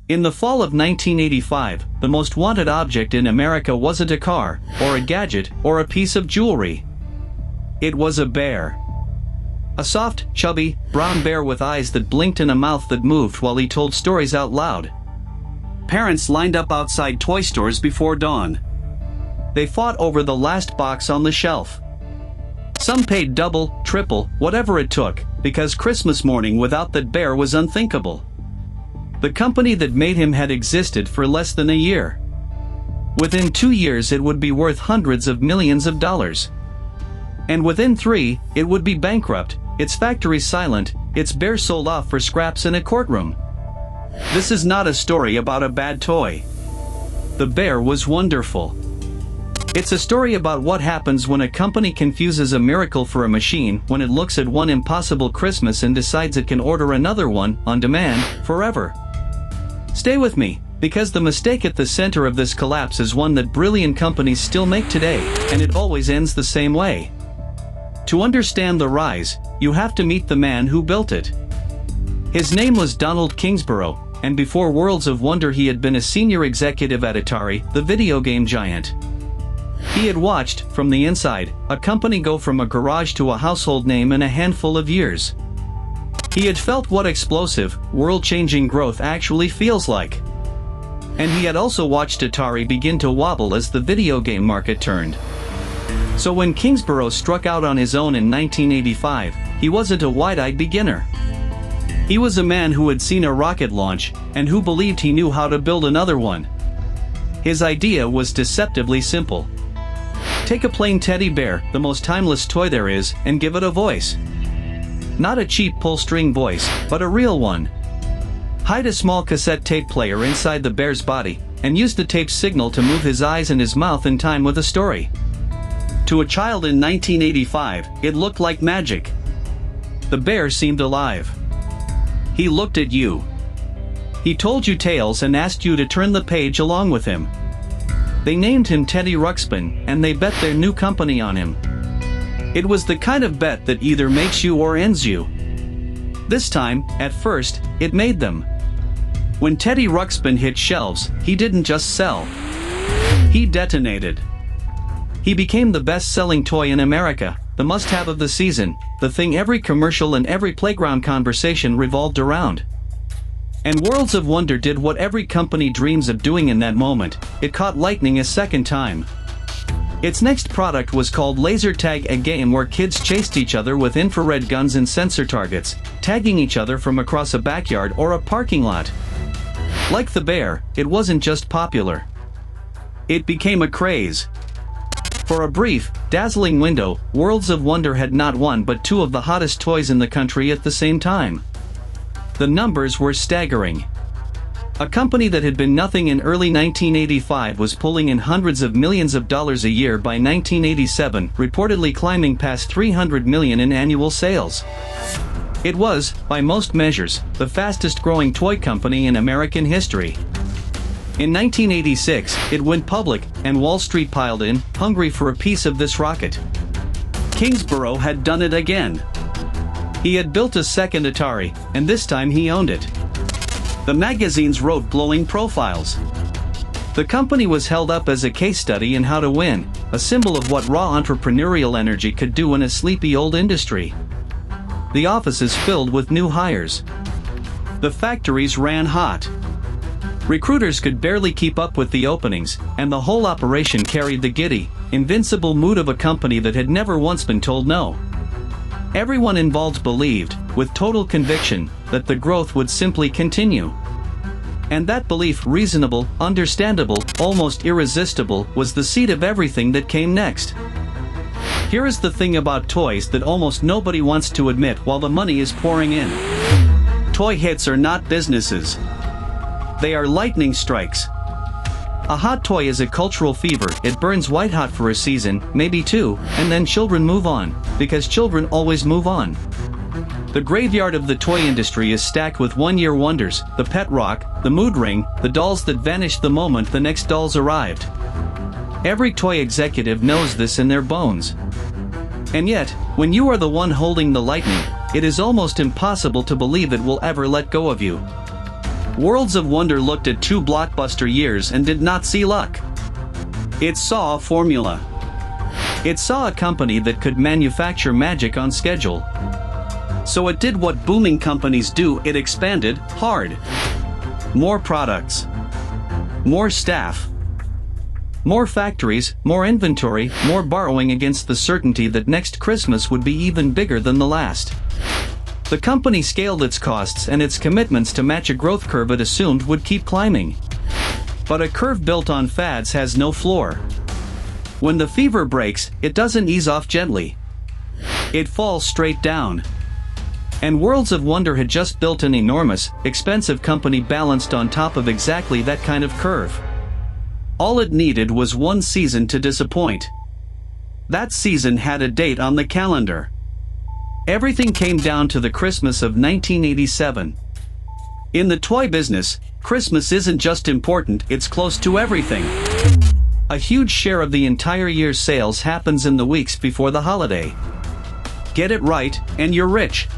In the fall of 1985, the most wanted object in America wasn't a car, or a gadget, or a piece of jewelry. It was a bear. A soft, chubby, brown bear with eyes that blinked and a mouth that moved while he told stories out loud. Parents lined up outside toy stores before dawn. They fought over the last box on the shelf. Some paid double, triple, whatever it took, because Christmas morning without that bear was unthinkable. The company that made him had existed for less than a year. Within 2 years it would be worth hundreds of millions of dollars. And within 3, it would be bankrupt, its factory silent, its bear sold off for scraps in a courtroom. This is not a story about a bad toy. The bear was wonderful. It's a story about what happens when a company confuses a miracle for a machine when it looks at one impossible Christmas and decides it can order another one, on demand, forever. Stay with me, because the mistake at the center of this collapse is one that brilliant companies still make today, and it always ends the same way. To understand the rise, you have to meet the man who built it. His name was Donald Kingsborough, and before Worlds of Wonder he had been a senior executive at Atari, the video game giant. He had watched, from the inside, a company go from a garage to a household name in a handful of years. He had felt what explosive, world-changing growth actually feels like. And he had also watched Atari begin to wobble as the video game market turned. So when Kingsborough struck out on his own in 1985, he wasn't a wide-eyed beginner. He was a man who had seen a rocket launch, and who believed he knew how to build another one. His idea was deceptively simple. Take a plain teddy bear, the most timeless toy there is, and give it a voice. Not a cheap pull-string voice, but a real one. Hide a small cassette tape player inside the bear's body, and use the tape signal to move his eyes and his mouth in time with a story. To a child in 1985, it looked like magic. The bear seemed alive. He looked at you. He told you tales and asked you to turn the page along with him. They named him Teddy Ruxpin, and they bet their new company on him. It was the kind of bet that either makes you or ends you. This time, at first, it made them. When Teddy Ruxpin hit shelves, he didn't just sell. He detonated. He became the best-selling toy in America, the must-have of the season, the thing every commercial and every playground conversation revolved around. And Worlds of Wonder did what every company dreams of doing in that moment: it caught lightning a second time. Its next product was called Laser Tag, a game where kids chased each other with infrared guns and sensor targets, tagging each other from across a backyard or a parking lot. Like the bear, it wasn't just popular. It became a craze. For a brief, dazzling window, Worlds of Wonder had not one but two of the hottest toys in the country at the same time. The numbers were staggering. A company that had been nothing in early 1985 was pulling in hundreds of millions of dollars a year by 1987, reportedly climbing past $300 million in annual sales. It was, by most measures, the fastest-growing toy company in American history. In 1986, it went public, and Wall Street piled in, hungry for a piece of this rocket. Kingsborough had done it again. He had built a second Atari, and this time he owned it. The magazines wrote glowing profiles. The company was held up as a case study in how to win, a symbol of what raw entrepreneurial energy could do in a sleepy old industry. The offices filled with new hires. The factories ran hot. Recruiters could barely keep up with the openings, and the whole operation carried the giddy, invincible mood of a company that had never once been told no. Everyone involved believed, with total conviction, that the growth would simply continue. And that belief, reasonable, understandable, almost irresistible, was the seed of everything that came next. Here is the thing about toys that almost nobody wants to admit while the money is pouring in. Toy hits are not businesses. They are lightning strikes. A hot toy is a cultural fever. It burns white hot for a season, maybe two, and then children move on, because children always move on. The graveyard of the toy industry is stacked with one-year wonders, the pet rock, the mood ring, the dolls that vanished the moment the next dolls arrived. Every toy executive knows this in their bones. And yet, when you are the one holding the lightning, it is almost impossible to believe it will ever let go of you. Worlds of Wonder looked at 2 blockbuster years and did not see luck. It saw a formula. It saw a company that could manufacture magic on schedule. So it did what booming companies do, it expanded hard. More products. More staff. More factories, more inventory, more borrowing against the certainty that next Christmas would be even bigger than the last. The company scaled its costs and its commitments to match a growth curve it assumed would keep climbing. But a curve built on fads has no floor. When the fever breaks, it doesn't ease off gently. It falls straight down. And Worlds of Wonder had just built an enormous, expensive company balanced on top of exactly that kind of curve. All it needed was one season to disappoint. That season had a date on the calendar. Everything came down to the Christmas of 1987. In the toy business, Christmas isn't just important, it's close to everything. A huge share of the entire year's sales happens in the weeks before the holiday. Get it right, and you're rich.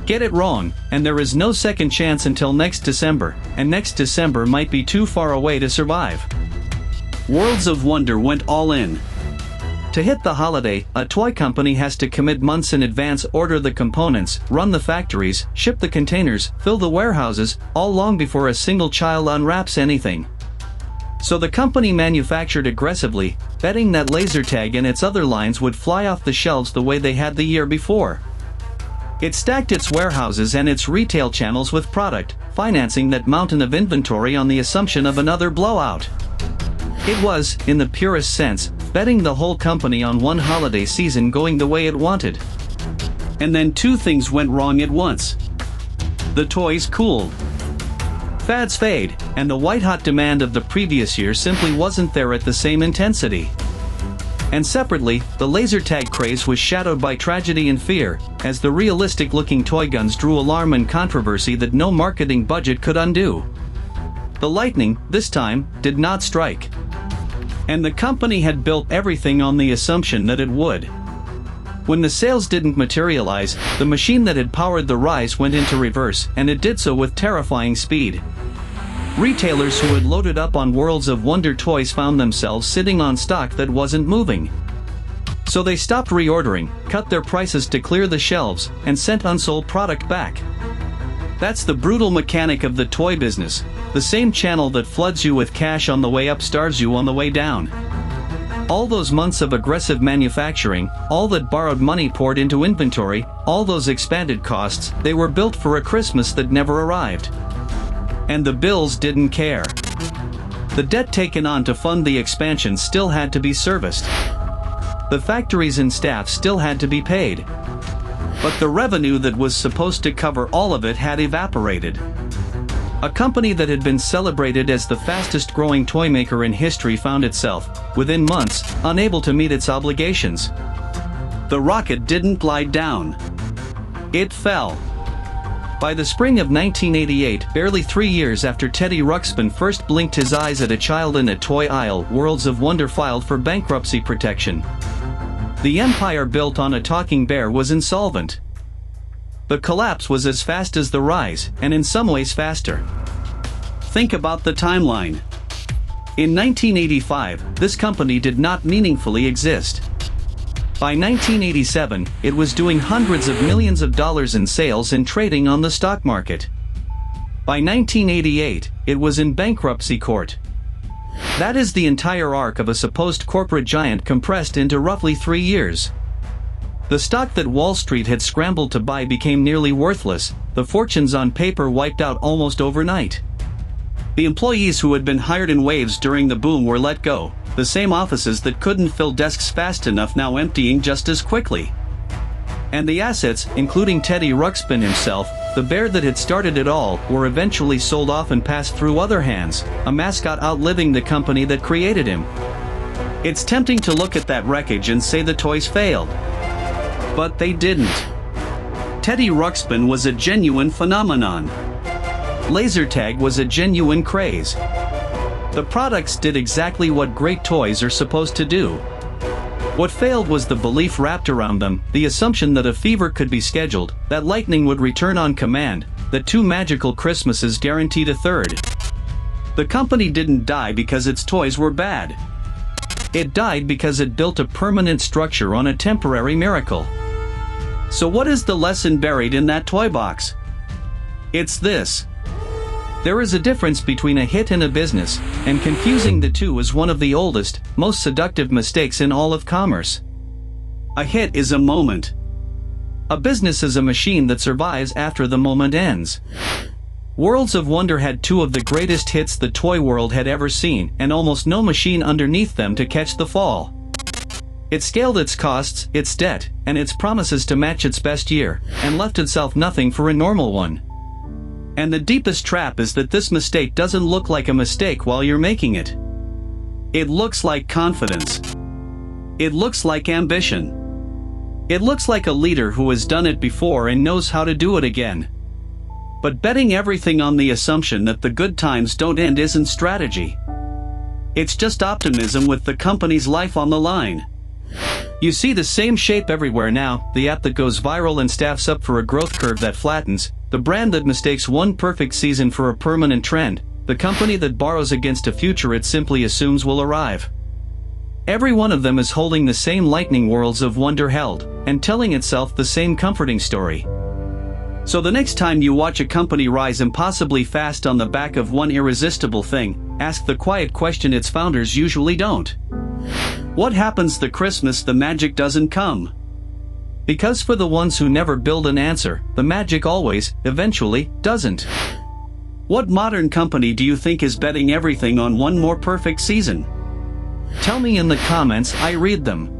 Get it wrong, and there is no second chance until next December, and next December might be too far away to survive. Worlds of Wonder went all in. To hit the holiday, a toy company has to commit months in advance, order the components, run the factories, ship the containers, fill the warehouses, all long before a single child unwraps anything. So the company manufactured aggressively, betting that laser tag and its other lines would fly off the shelves the way they had the year before. It stacked its warehouses and its retail channels with product, financing that mountain of inventory on the assumption of another blowout. It was, in the purest sense, betting the whole company on one holiday season going the way it wanted. And then 2 things went wrong at once. The toys cooled. Fads fade, and the white-hot demand of the previous year simply wasn't there at the same intensity. And separately, the laser tag craze was shadowed by tragedy and fear, as the realistic-looking toy guns drew alarm and controversy that no marketing budget could undo. The lightning, this time, did not strike. And the company had built everything on the assumption that it would. When the sales didn't materialize, the machine that had powered the rise went into reverse, and it did so with terrifying speed. Retailers who had loaded up on Worlds of Wonder toys found themselves sitting on stock that wasn't moving. So they stopped reordering, cut their prices to clear the shelves, and sent unsold product back. That's the brutal mechanic of the toy business. The same channel that floods you with cash on the way up starves you on the way down. All those months of aggressive manufacturing, all that borrowed money poured into inventory, all those expanded costs, they were built for a Christmas that never arrived. And the bills didn't care. The debt taken on to fund the expansion still had to be serviced. The factories and staff still had to be paid. But the revenue that was supposed to cover all of it had evaporated. A company that had been celebrated as the fastest growing toy maker in history found itself, within months, unable to meet its obligations. The rocket didn't glide down. It fell. By the spring of 1988, barely 3 years after Teddy Ruxpin first blinked his eyes at a child in a toy aisle, Worlds of Wonder filed for bankruptcy protection. The empire built on a talking bear was insolvent. The collapse was as fast as the rise, and in some ways faster. Think about the timeline. In 1985, this company did not meaningfully exist. By 1987, it was doing hundreds of millions of dollars in sales and trading on the stock market. By 1988, it was in bankruptcy court. That is the entire arc of a supposed corporate giant compressed into roughly 3 years. The stock that Wall Street had scrambled to buy became nearly worthless, the fortunes on paper wiped out almost overnight. The employees who had been hired in waves during the boom were let go, the same offices that couldn't fill desks fast enough now emptying just as quickly. And the assets, including Teddy Ruxpin himself, the bear that had started it all, were eventually sold off and passed through other hands, a mascot outliving the company that created him. It's tempting to look at that wreckage and say the toys failed. But they didn't. Teddy Ruxpin was a genuine phenomenon. Laser tag was a genuine craze. The products did exactly what great toys are supposed to do. What failed was the belief wrapped around them, the assumption that a fever could be scheduled, that lightning would return on command, that 2 magical Christmases guaranteed a third. The company didn't die because its toys were bad. It died because it built a permanent structure on a temporary miracle. So what is the lesson buried in that toy box? It's this. There is a difference between a hit and a business, and confusing the two is one of the oldest, most seductive mistakes in all of commerce. A hit is a moment. A business is a machine that survives after the moment ends. Worlds of Wonder had 2 of the greatest hits the toy world had ever seen, and almost no machine underneath them to catch the fall. It scaled its costs, its debt, and its promises to match its best year, and left itself nothing for a normal one. And the deepest trap is that this mistake doesn't look like a mistake while you're making it. It looks like confidence. It looks like ambition. It looks like a leader who has done it before and knows how to do it again. But betting everything on the assumption that the good times don't end isn't strategy. It's just optimism with the company's life on the line. You see the same shape everywhere now, the app that goes viral and staffs up for a growth curve that flattens, the brand that mistakes one perfect season for a permanent trend, the company that borrows against a future it simply assumes will arrive. Every one of them is holding the same lightning worlds of wonder held, and telling itself the same comforting story. So the next time you watch a company rise impossibly fast on the back of one irresistible thing, ask the quiet question its founders usually don't. What happens the Christmas the magic doesn't come? Because for the ones who never build an answer, the magic always, eventually, doesn't. What modern company do you think is betting everything on one more perfect season? Tell me in the comments, I read them.